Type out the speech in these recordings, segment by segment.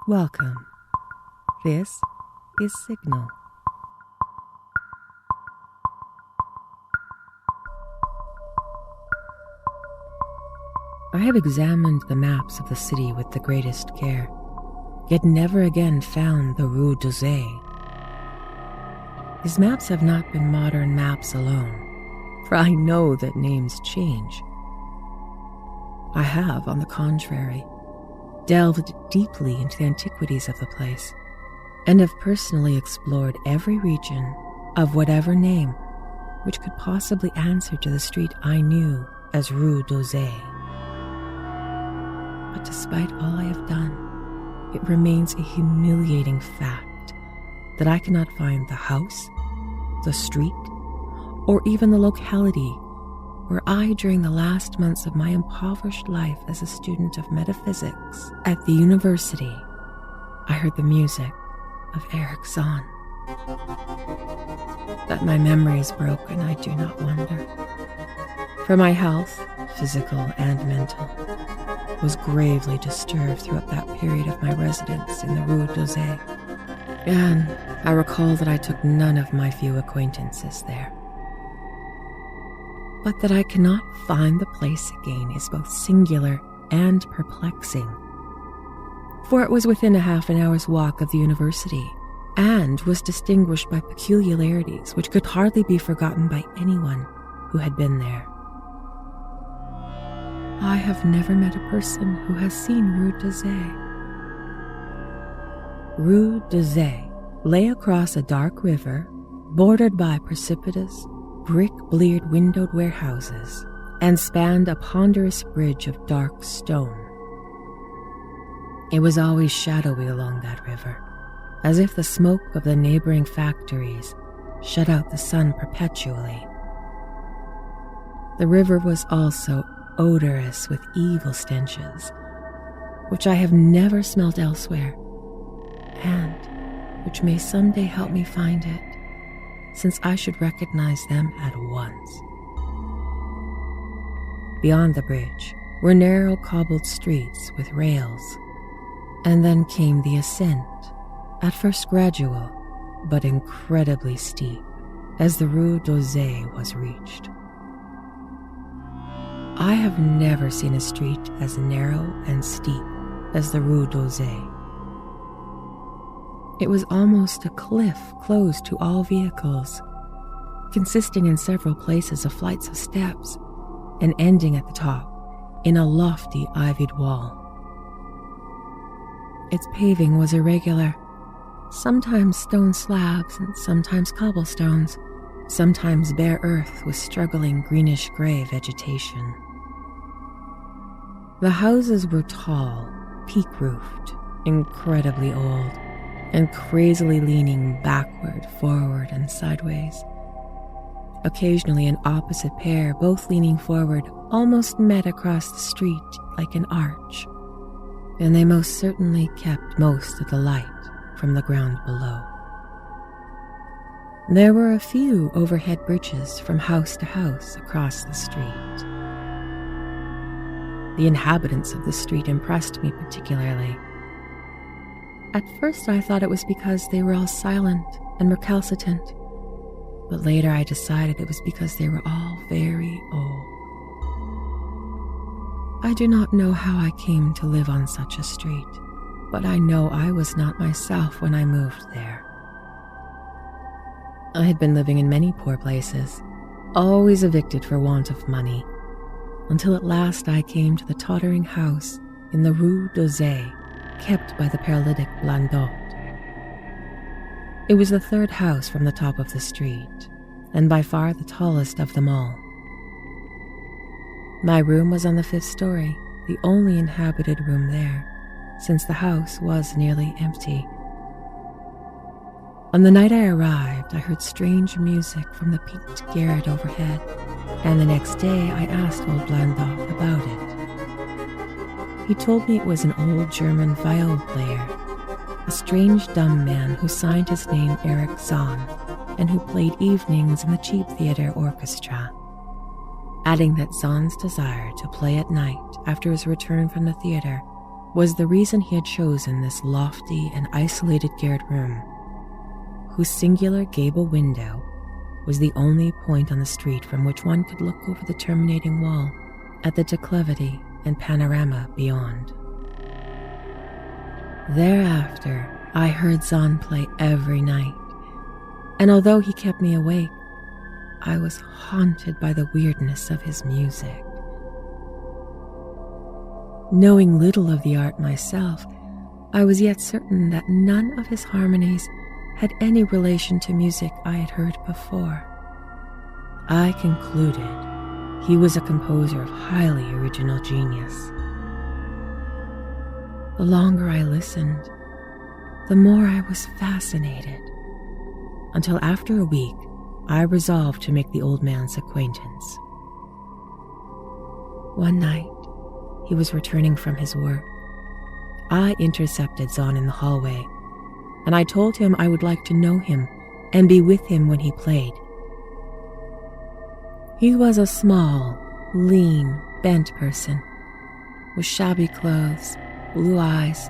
Welcome. This is Signal. I have examined the maps of the city with the greatest care, yet never again found the Rue d'Orsay. These maps have not been modern maps alone, for I know that names change. I have, on the contrary, delved deeply into the antiquities of the place, and have personally explored every region of whatever name which could possibly answer to the street I knew as Rue d'Orsay. But despite all I have done, it remains a humiliating fact that I cannot find the house, the street, or even the locality where I, during the last months of my impoverished life as a student of metaphysics at the university, I heard the music of Zann. That my memory is broken, I do not wonder. For my health, physical and mental, was gravely disturbed throughout that period of my residence in the Rue d'Orsay, and I recall that I took none of my few acquaintances there. But that I cannot find the place again is both singular and perplexing. For it was within a half an hour's walk of the university, and was distinguished by peculiarities which could hardly be forgotten by anyone who had been there. I have never met a person who has seen Rue d'Orsay. Rue d'Orsay lay across a dark river, bordered by precipitous, brick-bleared windowed warehouses, and spanned a ponderous bridge of dark stone. It was always shadowy along that river, as if the smoke of the neighboring factories shut out the sun perpetually. The river was also odorous with evil stenches, which I have never smelt elsewhere, and which may someday help me find it, since I should recognize them at once. Beyond the bridge were narrow cobbled streets with rails, and then came the ascent, at first gradual, but incredibly steep, as the Rue d'Orsay was reached. I have never seen a street as narrow and steep as the Rue d'Orsay. It was almost a cliff closed to all vehicles, consisting in several places of flights of steps and ending at the top in a lofty ivied wall. Its paving was irregular, sometimes stone slabs and sometimes cobblestones, sometimes bare earth with struggling greenish-gray vegetation. The houses were tall, peak-roofed, incredibly old, and crazily leaning backward, forward, and sideways. Occasionally an opposite pair, both leaning forward, almost met across the street like an arch, and they most certainly kept most of the light from the ground below. There were a few overhead bridges from house to house across the street. The inhabitants of the street impressed me particularly. At first I thought it was because they were all silent and recalcitrant, but later I decided it was because they were all very old. I do not know how I came to live on such a street, but I know I was not myself when I moved there. I had been living in many poor places, always evicted for want of money, until at last I came to the tottering house in the Rue d'Orsay, kept by the paralytic Blandot. It was the third house from the top of the street, and by far the tallest of them all. My room was on the 5th story, the only inhabited room there, since the house was nearly empty. On the night I arrived, I heard strange music from the peaked garret overhead, and the next day I asked old Blandot about it. He told me it was an old German viol player, a strange dumb man who signed his name Zann, and who played evenings in the cheap theater orchestra, adding that Zann's desire to play at night after his return from the theater was the reason he had chosen this lofty and isolated garret room, whose singular gable window was the only point on the street from which one could look over the terminating wall at the declivity and panorama beyond. Thereafter, I heard Zann play every night, and although he kept me awake, I was haunted by the weirdness of his music. Knowing little of the art myself, I was yet certain that none of his harmonies had any relation to music I had heard before. I concluded he was a composer of highly original genius. The longer I listened, the more I was fascinated, until after a week, I resolved to make the old man's acquaintance. One night, he was returning from his work. I intercepted Zann in the hallway, and I told him I would like to know him and be with him when he played. He was a small, lean, bent person, with shabby clothes, blue eyes,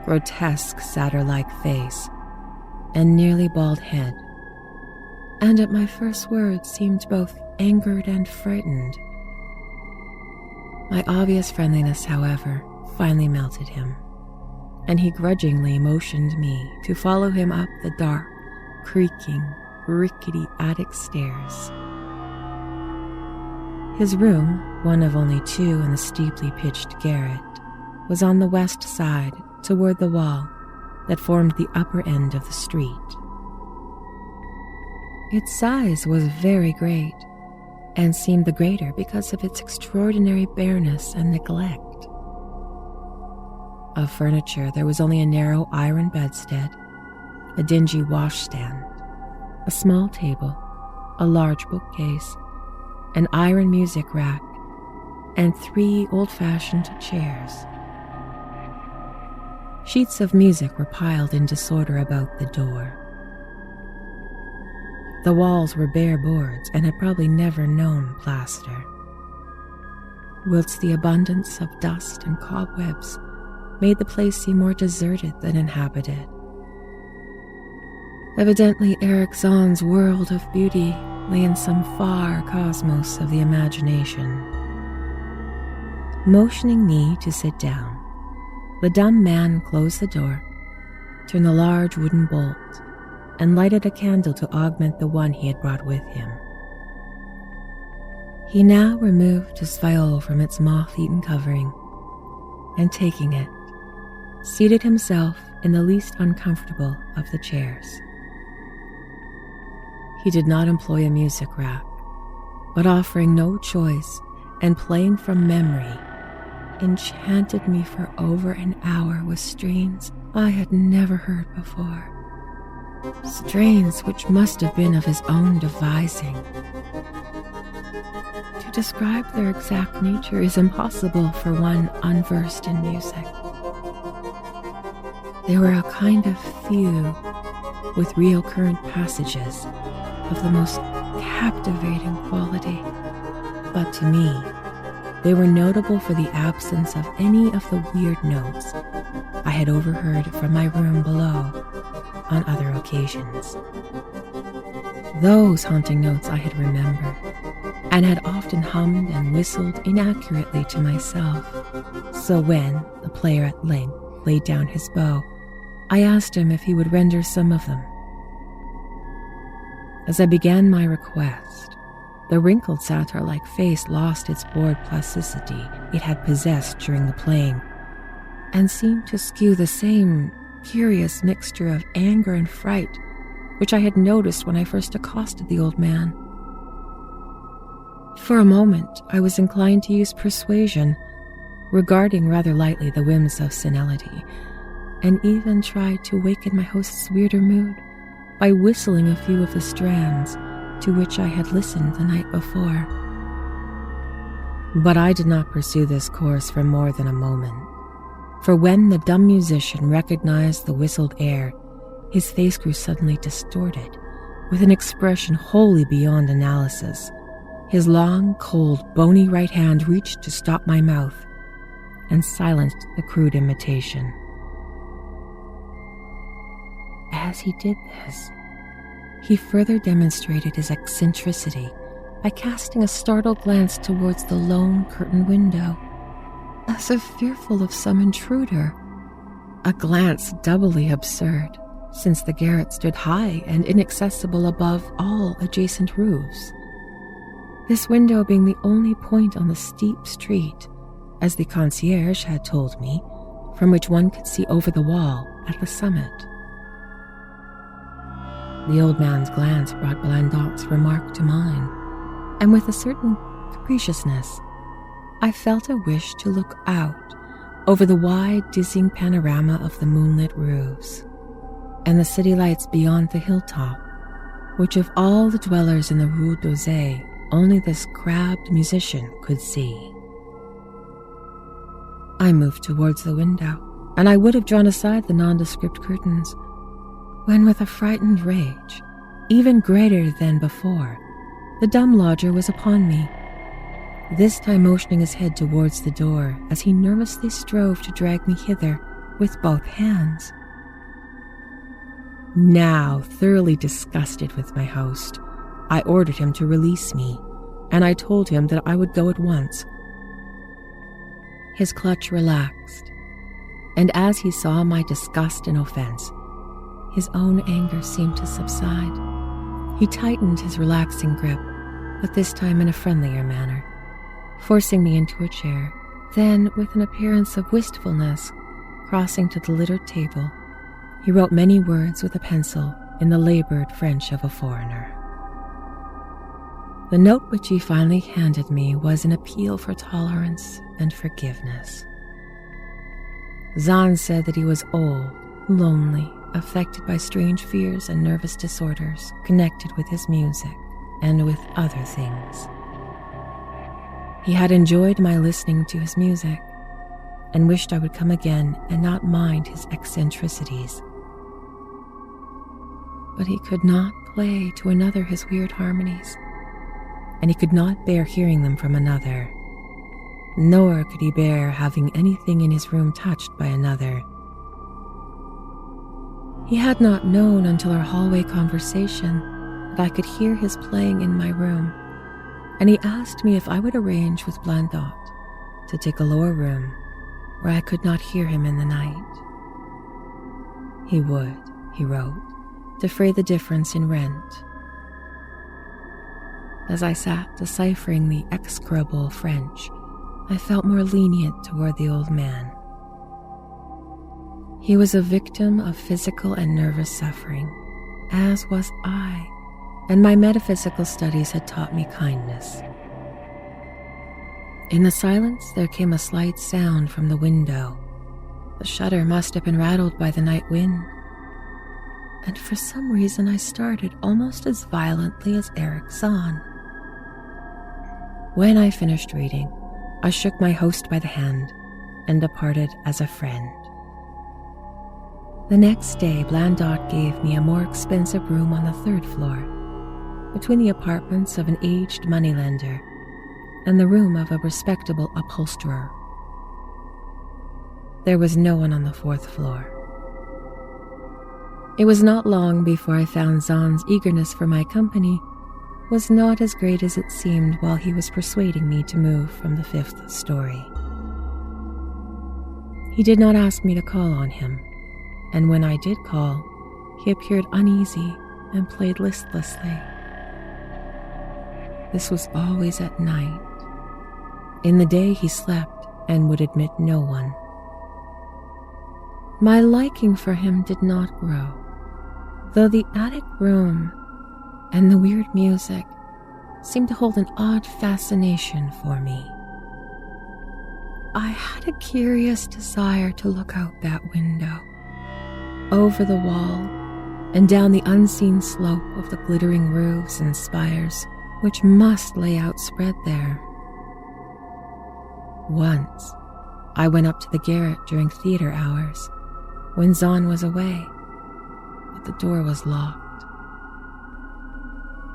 grotesque satyr-like face, and nearly bald head, and at my first words seemed both angered and frightened. My obvious friendliness, however, finally melted him, and he grudgingly motioned me to follow him up the dark, creaking, rickety attic stairs. His room, one of only two in the steeply pitched garret, was on the west side toward the wall that formed the upper end of the street. Its size was very great, and seemed the greater because of its extraordinary bareness and neglect. Of furniture, there was only a narrow iron bedstead, a dingy washstand, a small table, a large bookcase, an iron music rack, and 3 old-fashioned chairs. Sheets of music were piled in disorder about the door. The walls were bare boards and had probably never known plaster, whilst the abundance of dust and cobwebs made the place seem more deserted than inhabited. Evidently, Eric Zann's world of beauty lay in some far cosmos of the imagination. Motioning me to sit down, the dumb man closed the door, turned the large wooden bolt, and lighted a candle to augment the one he had brought with him. He now removed his viol from its moth-eaten covering, and taking it, seated himself in the least uncomfortable of the chairs. He did not employ a music rack, but offering no choice and playing from memory, enchanted me for over an hour with strains I had never heard before. Strains which must have been of his own devising. To describe their exact nature is impossible for one unversed in music. They were a kind of fugue with real current passages of the most captivating quality, but to me, they were notable for the absence of any of the weird notes I had overheard from my room below on other occasions. Those haunting notes I had remembered, and had often hummed and whistled inaccurately to myself. So when the player at length laid down his bow, I asked him if he would render some of them. As I began my request, the wrinkled satyr-like face lost its bored plasticity it had possessed during the playing, and seemed to skew the same curious mixture of anger and fright which I had noticed when I first accosted the old man. For a moment, I was inclined to use persuasion, regarding rather lightly the whims of senility, and even tried to awaken my host's weirder mood by whistling a few of the strands to which I had listened the night before. But I did not pursue this course for more than a moment, for when the dumb musician recognized the whistled air, his face grew suddenly distorted, with an expression wholly beyond analysis. His long, cold, bony right hand reached to stop my mouth, and silenced the crude imitation. As he did this, he further demonstrated his eccentricity by casting a startled glance towards the lone curtained window, as if fearful of some intruder, a glance doubly absurd, since the garret stood high and inaccessible above all adjacent roofs, this window being the only point on the steep street, as the concierge had told me, from which one could see over the wall at the summit. The old man's glance brought Blandot's remark to mine, and with a certain capriciousness, I felt a wish to look out over the wide, dizzying panorama of the moonlit roofs and the city lights beyond the hilltop, which of all the dwellers in the Rue d'Orsay, only this crabbed musician could see. I moved towards the window, and I would have drawn aside the nondescript curtains, when with a frightened rage, even greater than before, the dumb lodger was upon me, this time motioning his head towards the door as he nervously strove to drag me hither with both hands. Now, thoroughly disgusted with my host, I ordered him to release me, and I told him that I would go at once. His clutch relaxed, and as he saw my disgust and offense, his own anger seemed to subside. He tightened his relaxing grip, but this time in a friendlier manner, forcing me into a chair. Then, with an appearance of wistfulness, crossing to the littered table, he wrote many words with a pencil in the labored French of a foreigner. The note which he finally handed me was an appeal for tolerance and forgiveness. Zann said that he was old, lonely, affected by strange fears and nervous disorders connected with his music and with other things. He had enjoyed my listening to his music and wished I would come again and not mind his eccentricities. But he could not play to another his weird harmonies, and he could not bear hearing them from another, nor could he bear having anything in his room touched by another. He had not known until our hallway conversation that I could hear his playing in my room, and he asked me if I would arrange with Blandot to take a lower room where I could not hear him in the night. He would, he wrote, defray the difference in rent. As I sat deciphering the execrable French, I felt more lenient toward the old man. He was a victim of physical and nervous suffering, as was I, and my metaphysical studies had taught me kindness. In the silence, there came a slight sound from the window. The shutter must have been rattled by the night wind, and for some reason I started almost as violently as Eric Zann. When I finished reading, I shook my host by the hand and departed as a friend. The next day, Blandot gave me a more expensive room on the third floor, between the apartments of an aged moneylender and the room of a respectable upholsterer. There was no one on the fourth floor. It was not long before I found Zann's eagerness for my company was not as great as it seemed while he was persuading me to move from the fifth story. He did not ask me to call on him, and when I did call, he appeared uneasy and played listlessly. This was always at night. In the day he slept and would admit no one. My liking for him did not grow, though the attic room and the weird music seemed to hold an odd fascination for me. I had a curious desire to look out that window, over the wall, and down the unseen slope of the glittering roofs and spires which must lay outspread there. Once, I went up to the garret during theater hours, when Zann was away, but the door was locked.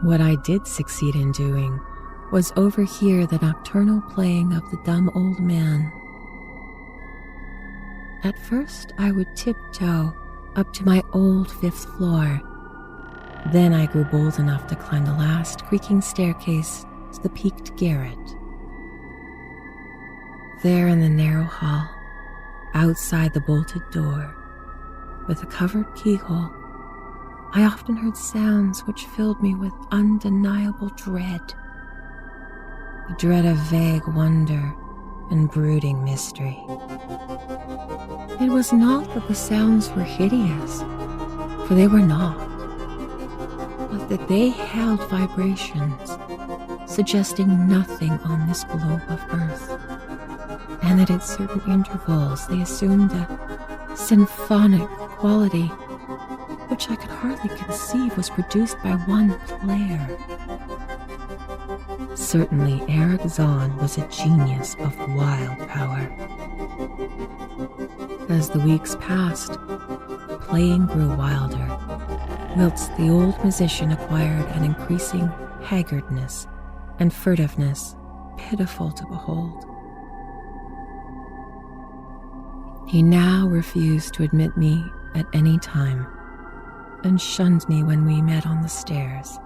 What I did succeed in doing was overhear the nocturnal playing of the dumb old man, At first, I would tiptoe up to my old 5th floor. Then I grew bold enough to climb the last creaking staircase to the peaked garret. There in the narrow hall, outside the bolted door, with a covered keyhole, I often heard sounds which filled me with undeniable dread. The dread of vague wonder and brooding mystery. It was not that the sounds were hideous, for they were not, but that they held vibrations suggesting nothing on this globe of earth, and that at certain intervals they assumed a symphonic quality which I could hardly conceive was produced by one player. Certainly Eric Zann was a genius of wild power. As the weeks passed, the playing grew wilder, whilst the old musician acquired an increasing haggardness and furtiveness pitiful to behold. He now refused to admit me at any time, and shunned me when we met on the stairs.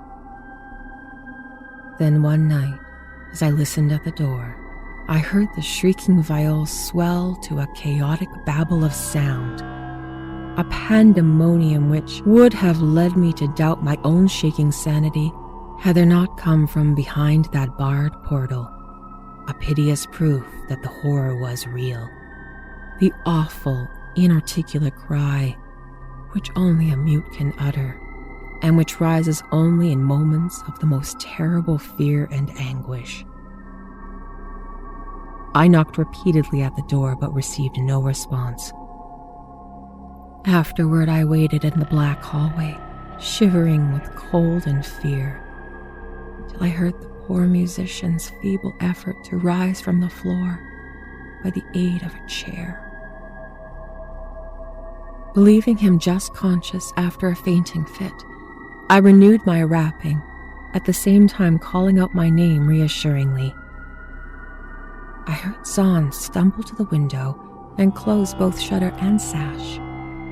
Then one night, as I listened at the door, I heard the shrieking viol swell to a chaotic babble of sound, a pandemonium which would have led me to doubt my own shaking sanity had there not come from behind that barred portal a piteous proof that the horror was real, the awful, inarticulate cry which only a mute can utter, and which rises only in moments of the most terrible fear and anguish. I knocked repeatedly at the door but received no response. Afterward, I waited in the black hallway, shivering with cold and fear, until I heard the poor musician's feeble effort to rise from the floor by the aid of a chair. Believing him just conscious after a fainting fit, I renewed my rapping, at the same time calling out my name reassuringly. I heard Zann stumble to the window and close both shutter and sash,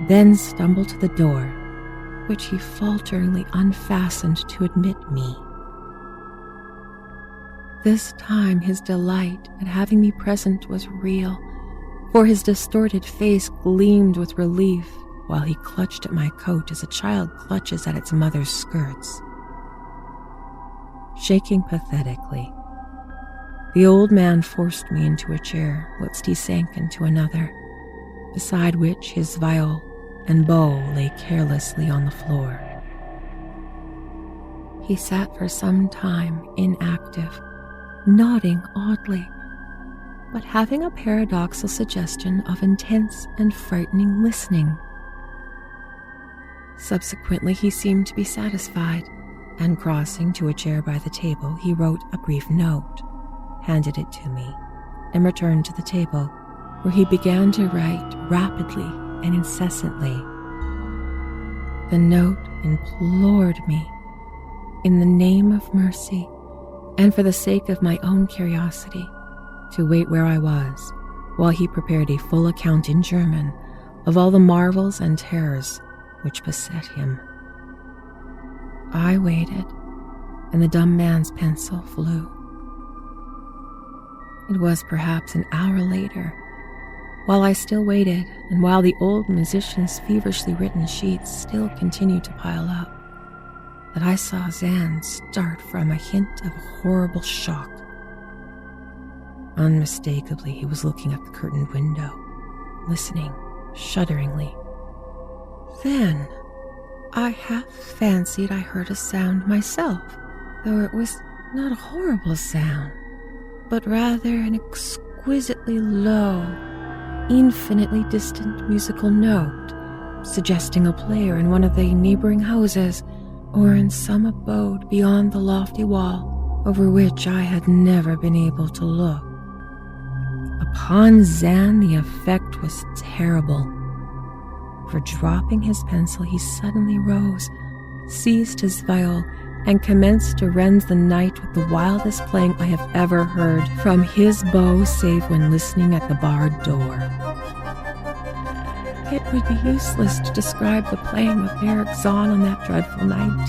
then stumble to the door, which he falteringly unfastened to admit me. This time his delight at having me present was real, for his distorted face gleamed with relief while he clutched at my coat as a child clutches at its mother's skirts. Shaking pathetically, the old man forced me into a chair whilst he sank into another, beside which his viol and bow lay carelessly on the floor. He sat for some time inactive, nodding oddly, but having a paradoxical suggestion of intense and frightening listening. Subsequently, he seemed to be satisfied, and crossing to a chair by the table, he wrote a brief note, handed it to me, and returned to the table, where he began to write rapidly and incessantly. The note implored me, in the name of mercy, and for the sake of my own curiosity, to wait where I was, while he prepared a full account in German of all the marvels and terrors which beset him. I waited, and the dumb man's pencil flew. It was perhaps an hour later, while I still waited, and while the old musician's feverishly written sheets still continued to pile up, that I saw Zann start from a hint of a horrible shock. Unmistakably, he was looking at the curtained window, listening shudderingly. Then, I half fancied I heard a sound myself, though it was not a horrible sound, but rather an exquisitely low, infinitely distant musical note, suggesting a player in one of the neighboring houses, or in some abode beyond the lofty wall over which I had never been able to look. Upon Zann, the effect was terrible. For dropping his pencil, he suddenly rose, seized his viol, and commenced to rend the night with the wildest playing I have ever heard from his bow, save when listening at the barred door. It would be useless to describe the playing of Zann on that dreadful night.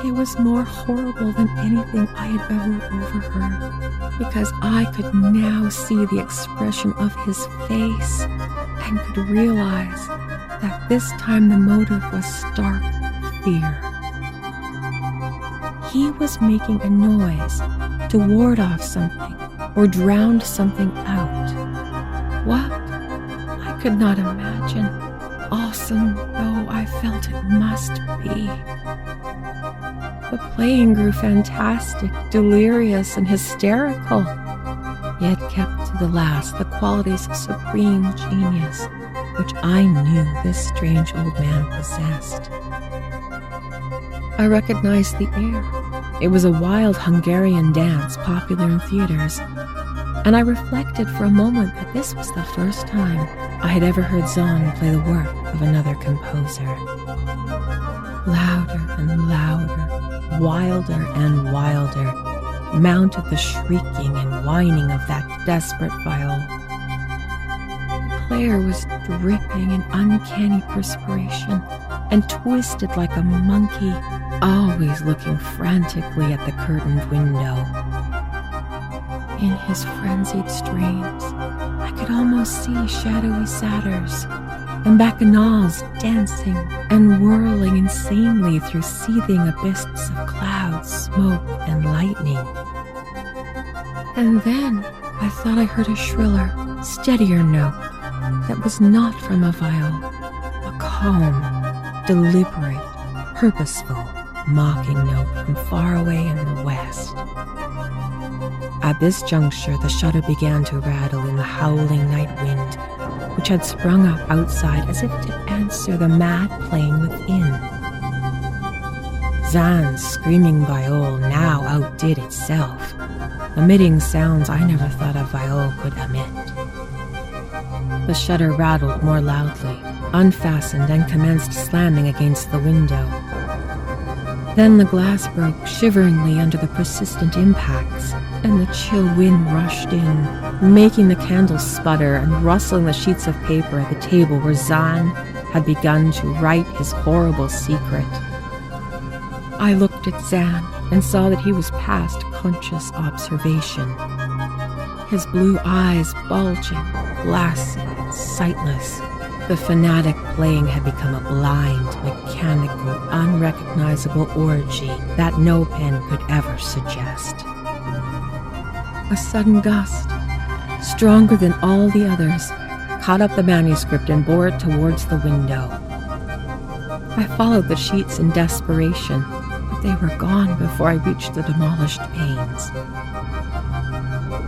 It was more horrible than anything I had ever overheard, because I could now see the expression of his face and could realize that this time the motive was stark fear. He was making a noise to ward off something or drown something out. What? I could not imagine, awesome though I felt it must be. The playing grew fantastic, delirious, and hysterical, yet kept to the last the qualities of supreme genius, which I knew this strange old man possessed. I recognized the air. It was a wild Hungarian dance popular in theaters, and I reflected for a moment that this was the first time I had ever heard Zann play the work of another composer. Louder and louder, wilder and wilder, mounted the shrieking and whining of that desperate viol. The player was dripping in uncanny perspiration and twisted like a monkey, always looking frantically at the curtained window. In his frenzied strains, I could almost see shadowy satyrs and bacchanals dancing and whirling insanely through seething abysses of clouds, smoke, and lightning. And then I thought I heard a shriller, steadier note that was not from a viol, a calm, deliberate, purposeful, mocking note from far away in the west. At this juncture, the shutter began to rattle in the howling night wind, which had sprung up outside as if to answer the mad playing within. Zann's screaming viol now outdid itself, emitting sounds I never thought a viol could emit. The shutter rattled more loudly, unfastened, and commenced slamming against the window. Then the glass broke shiveringly under the persistent impacts, and the chill wind rushed in, making the candles sputter and rustling the sheets of paper at the table where Zann had begun to write his horrible secret. I looked at Zann and saw that he was past conscious observation. His blue eyes bulging, glassy, and sightless. The fanatic playing had become a blind, mechanical, unrecognizable orgy that no pen could ever suggest. A sudden gust, stronger than all the others, caught up the manuscript and bore it towards the window. I followed the sheets in desperation, but they were gone before I reached the demolished panes.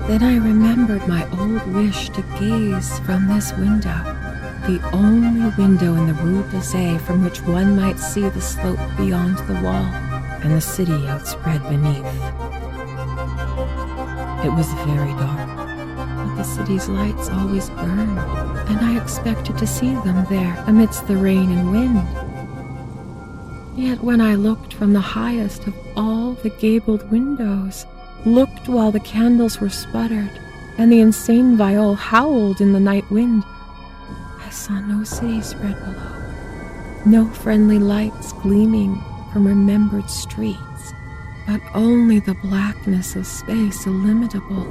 Then I remembered my old wish to gaze from this window, the only window in the Rue d'Azay from which one might see the slope beyond the wall and the city outspread beneath. It was very dark, but the city's lights always burned, and I expected to see them there amidst the rain and wind. Yet when I looked from the highest of all the gabled windows, looked while the candles were sputtered and the insane viol howled in the night wind, I saw no city spread below, no friendly lights gleaming from remembered streets, but only the blackness of space, illimitable,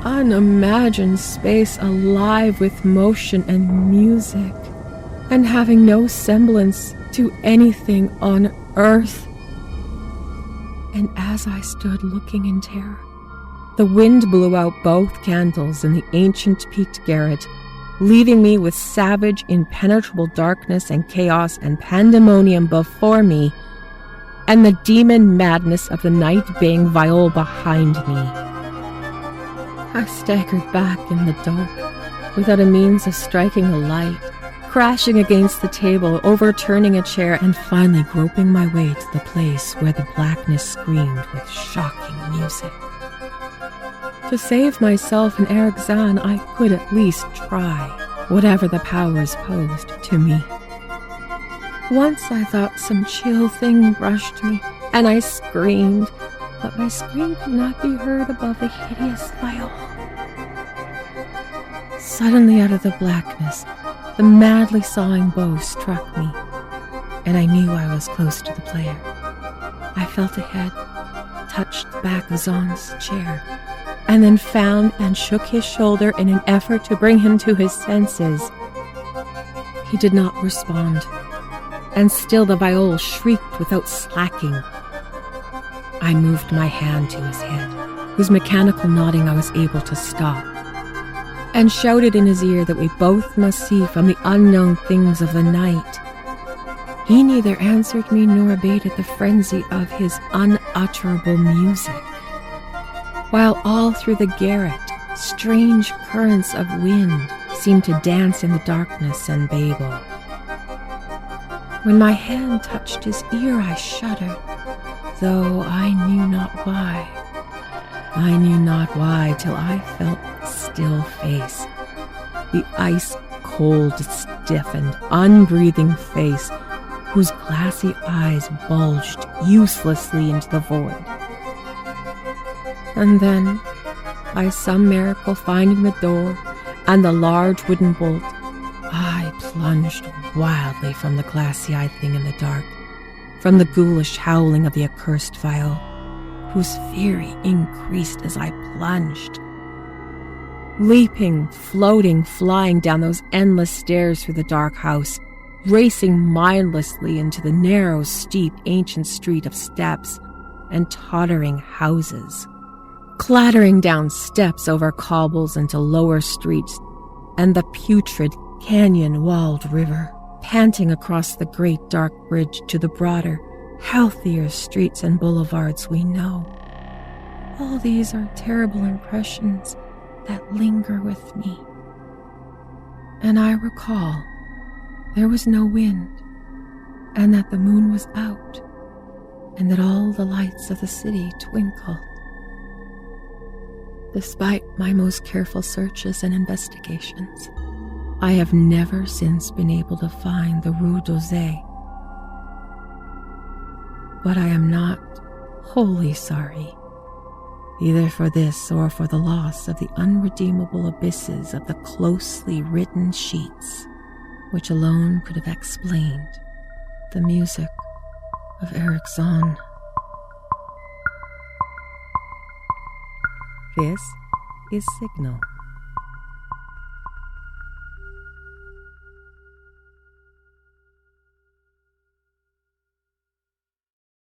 unimagined space alive with motion and music, and having no semblance to anything on earth. And as I stood looking in terror, the wind blew out both candles in the ancient peaked garret, leaving me with savage, impenetrable darkness and chaos and pandemonium before me, and the demon madness of the night-baying viol behind me. I staggered back in the dark, without a means of striking a light, crashing against the table, overturning a chair, and finally groping my way to the place where the blackness screamed with shocking music. To save myself and Eric Zann, I could at least try, whatever the powers posed to me. Once I thought some chill thing brushed me, and I screamed, but my scream could not be heard above the hideous viol. Suddenly out of the blackness, The madly sawing bow struck me, and I knew I was close to the player. I felt a head, touched the back of Zann's chair, and then found and shook his shoulder in an effort to bring him to his senses. He did not respond, and still the viol shrieked without slacking. I moved my hand to his head, whose mechanical nodding I was able to stop, and shouted in his ear that we both must see from the unknown things of the night. He neither answered me nor abated the frenzy of his unutterable music, while all through the garret strange currents of wind seemed to dance in the darkness and babble. When my hand touched his ear, I shuddered, though I knew not why. I knew not why till I felt the still face, the ice-cold, stiffened, unbreathing face, whose glassy eyes bulged uselessly into the void. And then, by some miracle finding the door and the large wooden bolt, I plunged wildly from the glassy-eyed thing in the dark, from the ghoulish howling of the accursed viol, whose fury increased as I plunged. Leaping, floating, flying down those endless stairs through the dark house, racing mindlessly into the narrow, steep, ancient street of steps and tottering houses, clattering down steps over cobbles into lower streets and the putrid, canyon-walled river, panting across the great dark bridge to the broader, healthier streets and boulevards we know. All these are terrible impressions that linger with me. And I recall there was no wind, and that the moon was out, and that all the lights of the city twinkled. Despite my most careful searches and investigations, I have never since been able to find the Rue d'Orsay. But I am not wholly sorry, either for this or for the loss of the unredeemable abysses of the closely written sheets, which alone could have explained the music of Eric Zann. This is Signal.